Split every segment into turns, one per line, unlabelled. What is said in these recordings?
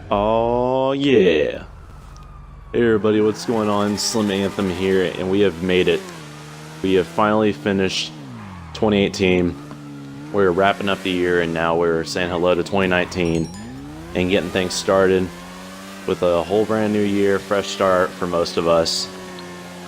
Oh yeah. Hey everybody, what's going on? Slim Anthem here, and we have made it. We have finally finished 2018. We're wrapping up the year, and now we're saying hello to 2019 and getting things started with a whole brand new year, fresh start for most of us.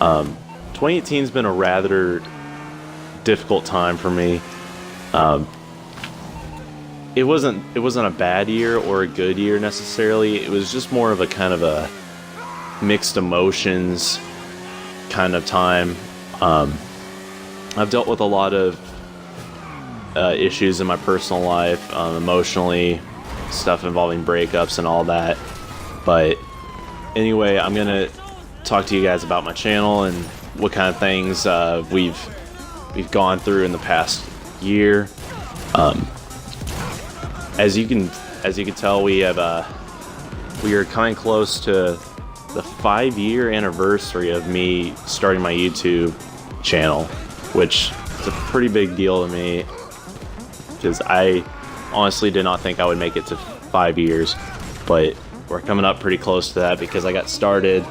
2018's been a rather difficult time for me. It wasn't a bad year or a good year necessarily. It was just more of a kind of a mixed emotions kind of time. I've dealt with a lot of issues in my personal life, emotionally, stuff involving breakups and all that. But anyway, I'm gonna talk to you guys about my channel and what kind of things we've gone through in the past year. As you can tell, we are kind of close to the 5-year anniversary of me starting my YouTube channel, which is a pretty big deal to me because I honestly did not think I would make it to 5 years, but we're coming up pretty close to that because I got started,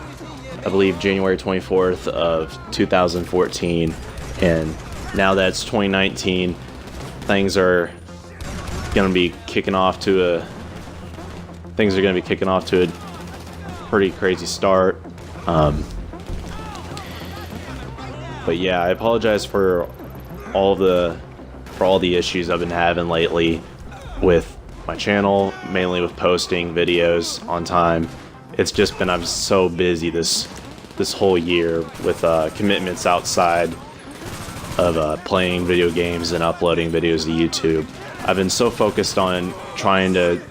I believe, January 24th of 2014, and now that's 2019. Things are going to be kicking off to a pretty crazy start. But yeah, I apologize for all the issues I've been having lately with my channel, mainly with posting videos on time. It's just been, I'm so busy this whole year with commitments outside of playing video games and uploading videos to YouTube. I've been so focused on trying to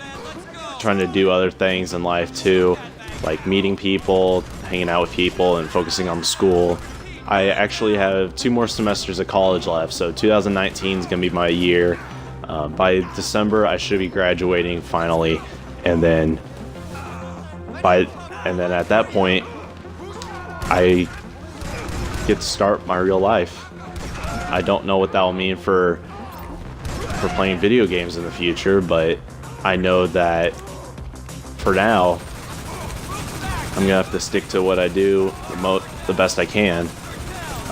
do other things in life too, like meeting people, hanging out with people, and focusing on school. I actually have 2 more semesters of college left, so 2019 is gonna be my year. By December, I should be graduating finally, and then at that point, I get to start my real life. I don't know what that will mean for playing video games in the future, but I know that for now I'm gonna have to stick to what I do the best I can.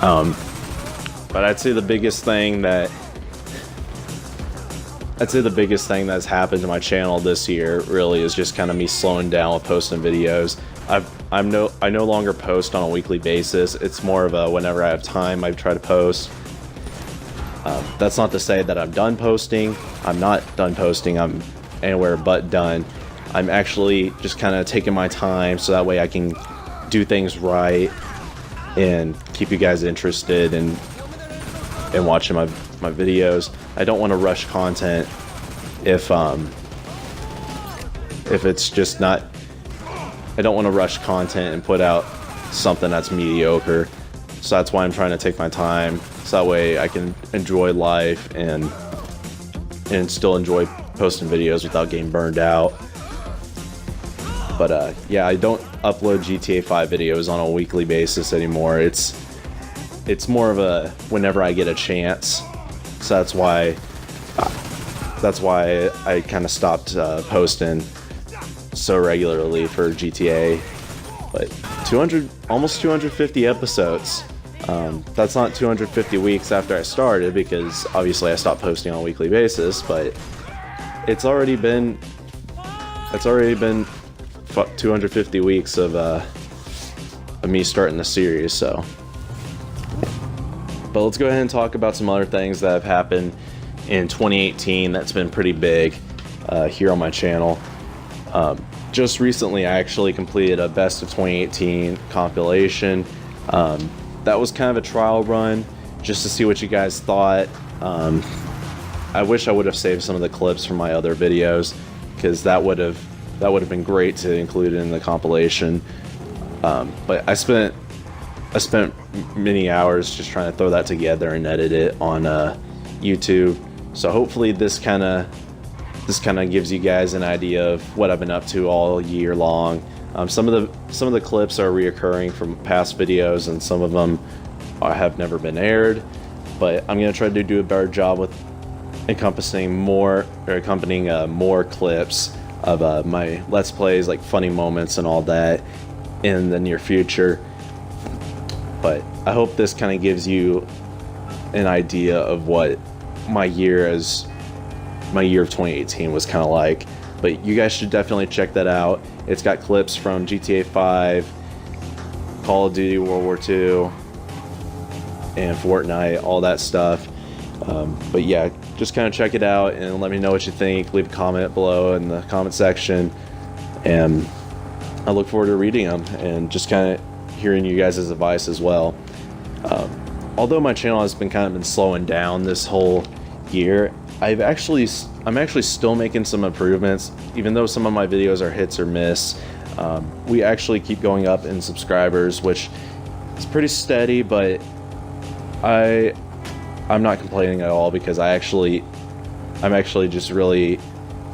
But I'd say the biggest thing that's happened to my channel this year really is just kind of me slowing down with posting videos. I no longer post on a weekly basis. It's more of a whenever I have time I try to post. That's not to say that I'm done posting. I'm not done posting. I'm anywhere but done. I'm actually just kind of taking my time so that way I can do things right and keep you guys interested in watching my videos. I don't want to rush content if it's just not. I don't want to rush content and put out something that's mediocre. So that's why I'm trying to take my time, so that way I can enjoy life and still enjoy posting videos without getting burned out. But yeah, I don't upload GTA 5 videos on a weekly basis anymore. It's more of a whenever I get a chance. So that's why I kind of stopped posting so regularly for GTA. But almost 250 episodes. That's not 250 weeks after I started, because obviously I stopped posting on a weekly basis, but it's already been 250 weeks of me starting the series. So, but let's go ahead and talk about some other things that have happened in 2018 that's been pretty big here on my channel. Just recently I actually completed a best of 2018 compilation. That was kind of a trial run just to see what you guys thought. I wish I would have saved some of the clips from my other videos, because that would have been great to include in the compilation. But I spent many hours just trying to throw that together and edit it on YouTube. So hopefully this kind of gives you guys an idea of what I've been up to all year long. Some of the clips are reoccurring from past videos, and some of them have never been aired. But I'm gonna try to do a better job with accompanying more clips. of my Let's Plays, like funny moments and all that in the near future. But I hope this kind of gives you an idea of what my year of 2018 was kind of like. But you guys should definitely check that out. It's got clips from GTA 5, Call of Duty World War II, and Fortnite, all that stuff. But yeah, just kind of check it out and let me know what you think. Leave a comment below in the comment section, and I look forward to reading them and just kind of hearing you guys' advice as well. Although my channel has been slowing down this whole year, I'm actually still making some improvements, even though some of my videos are hits or miss. We actually keep going up in subscribers, which is pretty steady, but I'm not complaining at all, because I'm actually just really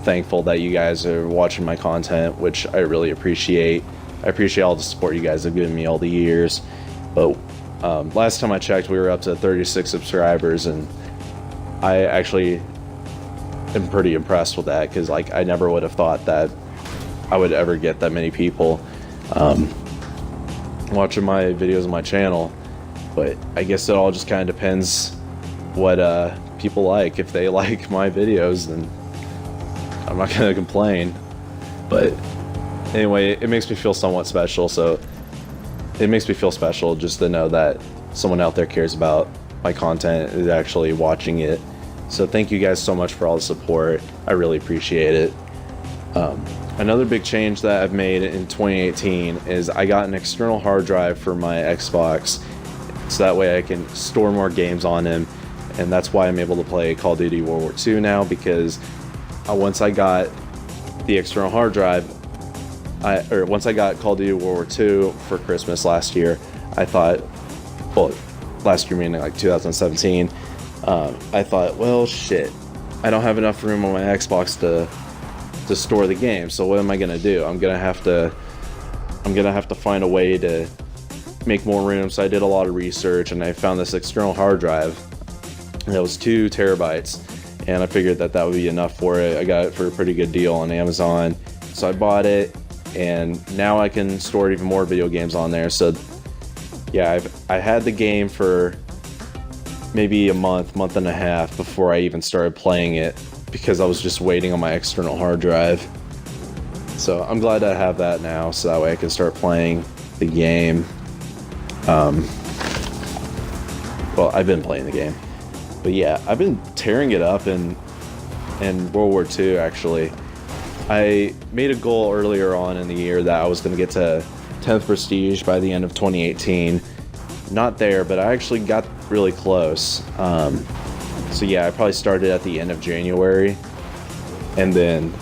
thankful that you guys are watching my content, which I really appreciate. I appreciate all the support you guys have given me all the years. But last time I checked, we were up to 36 subscribers, and I actually am pretty impressed with that, because like I never would have thought that I would ever get that many people watching my videos on my channel. But I guess it all just kind of depends what people like. If they like my videos, then I'm not gonna complain. But anyway, it makes me feel somewhat special, so it makes me feel special just to know that someone out there cares about my content, is actually watching it. So thank you guys so much for all the support. I really appreciate it. Another big change that I've made in 2018 is I got an external hard drive for my Xbox, so that way I can store more games on him, and that's why I'm able to play Call of Duty World War II now, because once I got the external hard drive, once I got Call of Duty World War II for Christmas last year, I thought, well, last year meaning like 2017, I thought, well, shit, I don't have enough room on my Xbox to store the game, so what am I gonna do? I'm gonna have to find a way to make more room. So I did a lot of research, and I found this external hard drive that was 2 terabytes, and I figured that would be enough for it. I got it for a pretty good deal on Amazon, so I bought it, and now I can store even more video games on there. So yeah, I had the game for maybe a month and a half before I even started playing it, because I was just waiting on my external hard drive. So I'm glad I have that now, so that way I can start playing the game. Well, I've been playing the game, but yeah, I've been tearing it up in World War II. Actually, I made a goal earlier on in the year that I was going to get to 10th Prestige by the end of 2018. Not there, but I actually got really close. So yeah, I probably started at the end of January, and then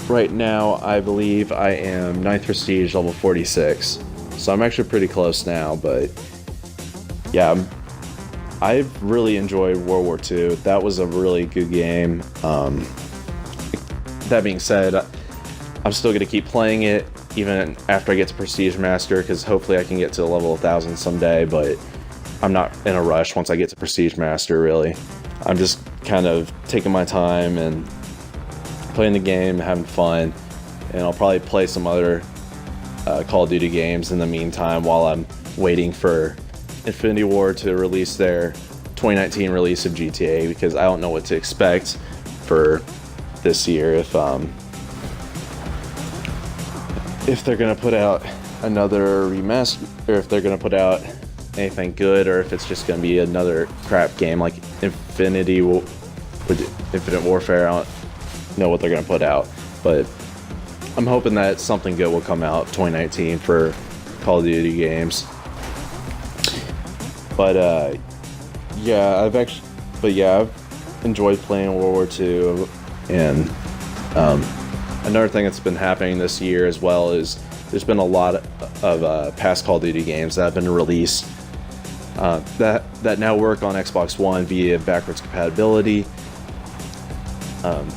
right now I believe I am 9th Prestige level 46. So I'm actually pretty close now. But yeah, I've really enjoyed World War II. That was a really good game. That being said, I'm still going to keep playing it even after I get to Prestige Master, because hopefully I can get to a level 1000 someday, but I'm not in a rush once I get to Prestige Master, really. I'm just kind of taking my time and playing the game, having fun, and I'll probably play some other Call of Duty games in the meantime while I'm waiting for Infinity Ward to release their 2019 release of GTA, because I don't know what to expect for this year, if they're gonna put out another remaster, or if they're gonna put out anything good, or if it's just gonna be another crap game like Infinite Warfare. I don't know what they're gonna put out, but I'm hoping that something good will come out 2019 for Call of Duty games. But yeah, I've enjoyed playing World War II, and another thing that's been happening this year as well is there's been a lot of past Call of Duty games that have been released that now work on Xbox One via backwards compatibility.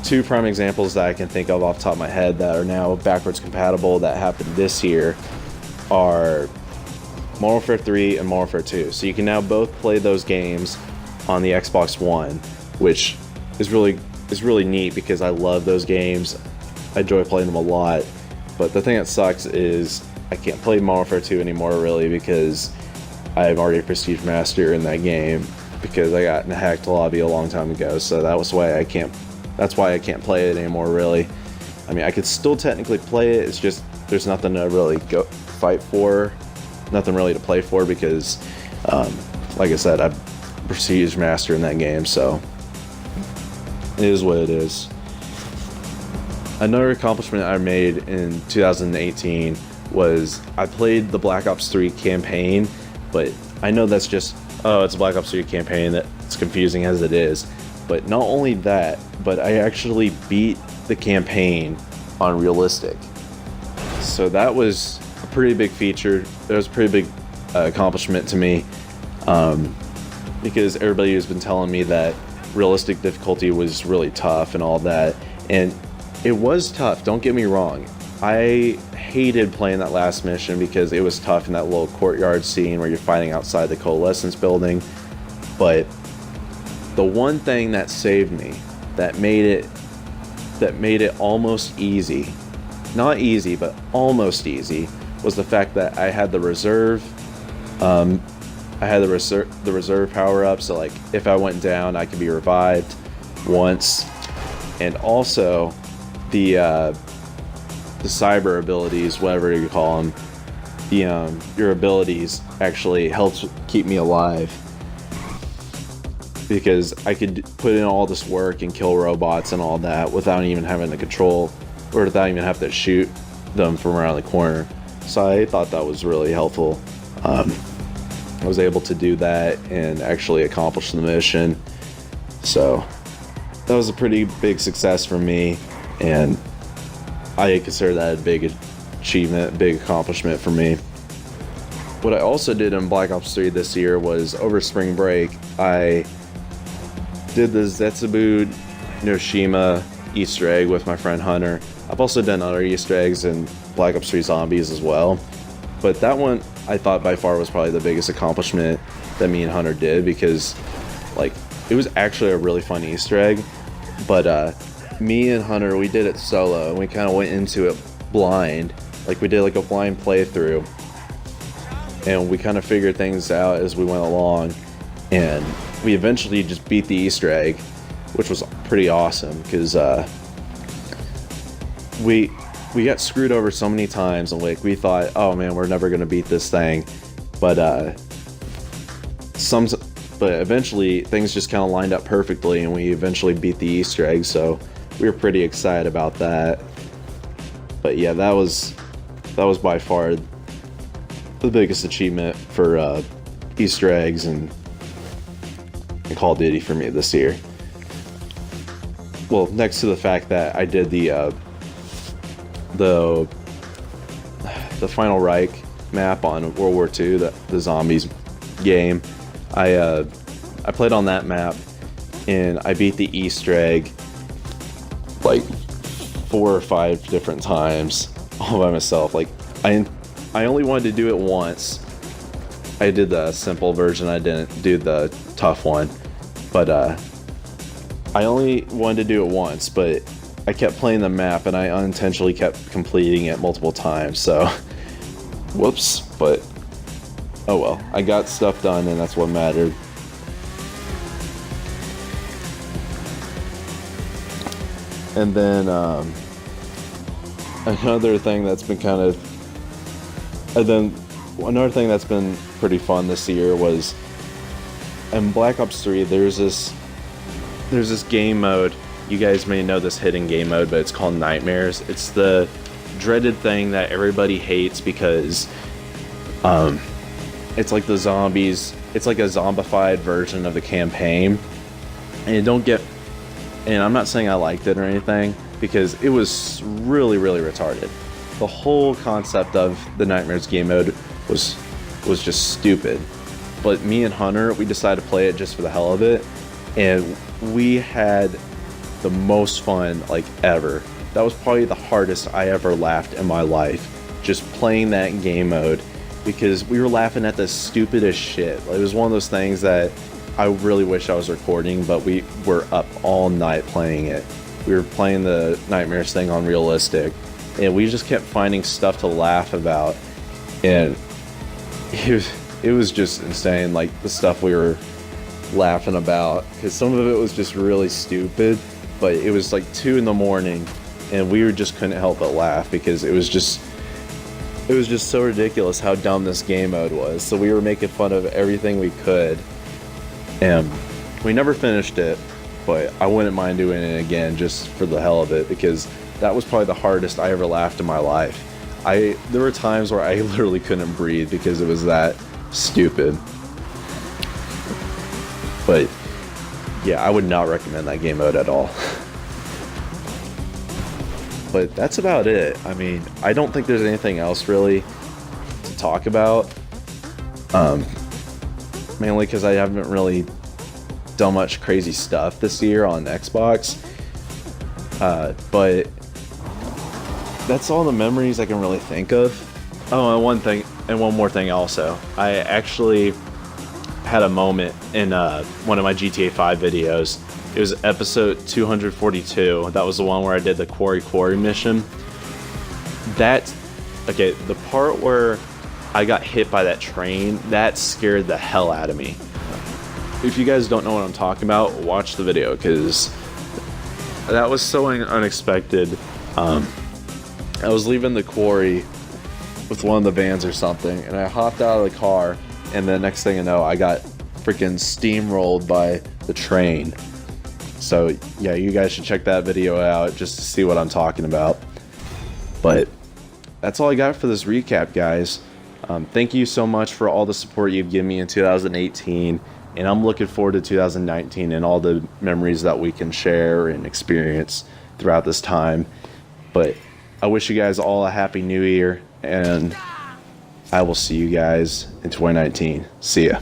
2 prime examples that I can think of off the top of my head that are now backwards compatible that happened this year are Modern Warfare 3 and Modern Warfare 2. So you can now both play those games on the Xbox One, which is really neat, because I love those games. I enjoy playing them a lot. But the thing that sucks is I can't play Modern Warfare 2 anymore, really, because I've already Prestige Master in that game because I got in a hacked lobby a long time ago. So that's why I can't play it anymore, really. I mean, I could still technically play it. It's just there's nothing to really go fight for, nothing really to play for because, like I said, I'm Prestige Master in that game. So it is what it is. Another accomplishment I made in 2018 was I played the Black Ops 3 campaign, but I know that's just, oh, it's a Black Ops 3 campaign, that's confusing as it is. But not only that, but I actually beat the campaign on realistic. So that was a pretty big feature. That was a pretty big accomplishment to me, because everybody has been telling me that realistic difficulty was really tough and all that, and it was tough, don't get me wrong. I hated playing that last mission because it was tough in that little courtyard scene where you're fighting outside the Coalescence building. But the one thing that saved me, that made it almost easy, not easy, but almost easy, was the fact that I had the reserve. The reserve power up, so like if I went down, I could be revived once, and also the cyber abilities, whatever you call them, your abilities actually helps keep me alive, because I could put in all this work and kill robots and all that without even having to control, or without even have to shoot them from around the corner. So I thought that was really helpful. I was able to do that and actually accomplish the mission. So that was a pretty big success for me, and I consider that a big achievement, big accomplishment for me. What I also did in Black Ops 3 this year was, over spring break, I did the Zetsubu Noshima Easter egg with my friend Hunter. I've also done other Easter eggs in Black Ops 3 Zombies as well, but that one I thought by far was probably the biggest accomplishment that me and Hunter did, because like it was actually a really fun Easter egg. But me and Hunter, we did it solo, and we kind of went into it blind. Like we did like a blind playthrough, and we kind of figured things out as we went along, and we eventually just beat the Easter egg, which was pretty awesome, because we got screwed over so many times, and like we thought, oh man, we're never gonna beat this thing, but eventually things just kind of lined up perfectly, and we eventually beat the Easter egg, so we were pretty excited about that. But yeah, that was by far the biggest achievement for Easter eggs and Call of Duty for me this year. Well, next to the fact that I did the Final Reich map on World War II, the Zombies game, I played on that map, and I beat the Easter egg like 4 or 5 different times all by myself. Like I only wanted to do it once. I did the simple version, I didn't do the tough one, but I only wanted to do it once, but I kept playing the map, and I unintentionally kept completing it multiple times, so whoops. But oh well, I got stuff done, and that's what mattered. And then another thing that's been pretty fun this year was, in Black Ops 3, there's this game mode. You guys may know this hidden game mode, but it's called Nightmares. It's the dreaded thing that everybody hates because it's like the zombies. It's like a zombified version of the campaign. And I'm not saying I liked it or anything, because it was really, really retarded. The whole concept of the Nightmares game mode was just stupid. But me and Hunter, we decided to play it just for the hell of it, and we had the most fun like ever. That was probably the hardest I ever laughed in my life, just playing that game mode, because we were laughing at the stupidest shit. It was one of those things that I really wish I was recording, but we were up all night playing it, we were playing the Nightmares thing on realistic, and we just kept finding stuff to laugh about, and it was just insane, like the stuff we were laughing about, because some of it was just really stupid, but it was like 2 in the morning and we just couldn't help but laugh because it was just so ridiculous how dumb this game mode was. So we were making fun of everything we could, and we never finished it, but I wouldn't mind doing it again just for the hell of it, because that was probably the hardest I ever laughed in my life. There were times where I literally couldn't breathe because it was that stupid. But yeah, I would not recommend that game mode at all. But that's about it. I mean, I don't think there's anything else really to talk about. Mainly because I haven't really done much crazy stuff this year on Xbox. But that's all the memories I can really think of. Oh, and one more thing also. I actually had a moment in one of my GTA 5 videos. It was episode 242. That was the one where I did the Quarry mission. The part where I got hit by that train, that scared the hell out of me. If you guys don't know what I'm talking about, watch the video, because that was so unexpected. I was leaving the quarry with one of the vans or something, and I hopped out of the car, and the next thing I know, I got freaking steamrolled by the train. So yeah, you guys should check that video out just to see what I'm talking about. But that's all I got for this recap, guys. Thank you so much for all the support you've given me in 2018, and I'm looking forward to 2019 and all the memories that we can share and experience throughout this time. But I wish you guys all a happy new year, and I will see you guys in 2019. See ya.